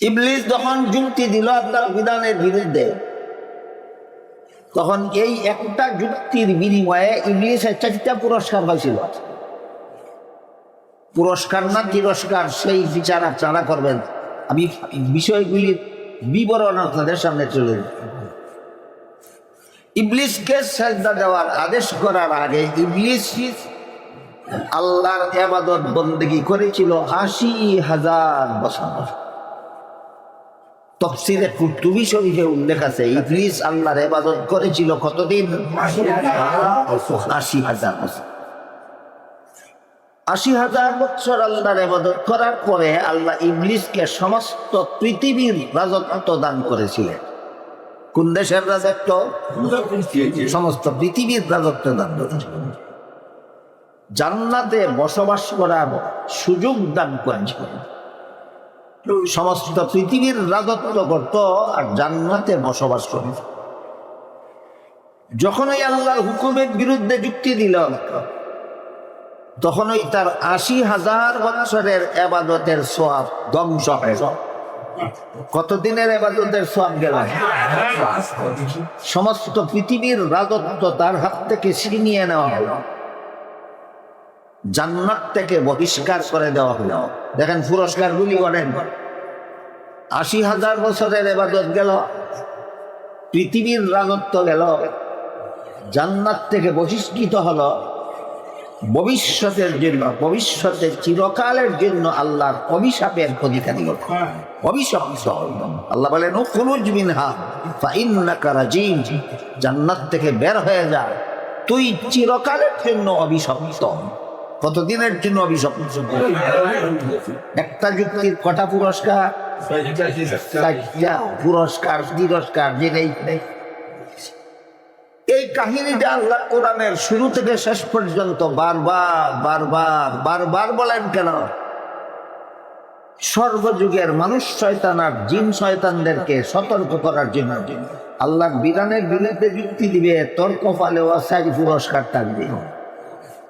ইবলিস যখন যুক্তি দিল আল্লাহর বিধানের বিরুদ্ধে, তখন এই একটা যুক্তির বিনিময়ে ইবলিসের 4টা পুরস্কার হয়েছিল। পুরস্কার না তিরস্কার সেই বিচার আপনারা করবেন। আমি বিষয়গুলির বিবরণ আপনাদের সামনে চলে ইবলিসকে সাজদা দেওয়ার আদেশ করার আগে ইবলিস আল্লাহর ইবাদত বন্দেগী করেছিল ৮০,০০০ বছর। তাফসীরে কুরতুবী শরীফে উল্লেখ আছে ইবলিস আল্লাহর ইবাদত করেছিল কতদিন? ৮০,০০০ বছর। ৮০,০০০ বছর আল্লাহর ইবাদত করার পরে আল্লাহ ইবলিসকে সমস্ত পৃথিবীর রাজত্ব দান করেছিলেন। কোন দেশের রাজত্ব? সমস্ত পৃথিবীর রাজত্ব দান করেছিলেন। জান্নাতে বসবাস করার সুযোগ দান করেছিলেন। সমস্ত পৃথিবীর রাজত্ব করত আর জান্নাতে বসবাস করত। যখনই আল্লাহর হুকুমের বিরুদ্ধে যুক্তি দিল, তখনই তার ৮০,০০০ বছরের ইবাদতের সওয়াব ধ্বংস হয়ে গেল। কতদিনের ইবাদতের সওয়াব গেল? সমস্ত পৃথিবীর রাজত্ব তার হাত থেকে ছিনিয়ে নেওয়া হলো, জান্নাত থেকে বহিষ্কার করে দেওয়া হলো। দেখেন পুরস্কারগুলি বলেন, ৮০,০০০ বছরের ইবাদত গেল, পৃথিবীর রাজত্ব গেল, জান্নাত থেকে বহিষ্কৃত হলো। ভবিষ্যতের জন্য, ভবিষ্যতের চিরকালের জন্য আল্লাহর অভিশাপের অধিকারী হল, অভিশপ্ত। আল্লাহ বলেন উখরুজ মিনহা ফাইন্নাকা রাজিম, জান্নাত থেকে বের হয়ে যা, তুই চিরকালের জন্য অভিশপ্ত। কতদিনের জন্য অভিশপ্ত? একটা যুক্তির কটা পুরস্কার? পুরস্কার তিরস্কার যেটাই। এই কাহিনীটা আল্লাহ কোরআনের শুরু থেকে শেষ পর্যন্ত বারবার বারবার বারবার বলেন কেন? সর্বযুগের মানুষ শয়তান আর জিন শয়তানদেরকে সতর্ক করার জন্য। আল্লাহর বিধানের বিরুদ্ধে যুক্তি দিবে, তর্ক ফালেও 4 পুরস্কার থাকবে।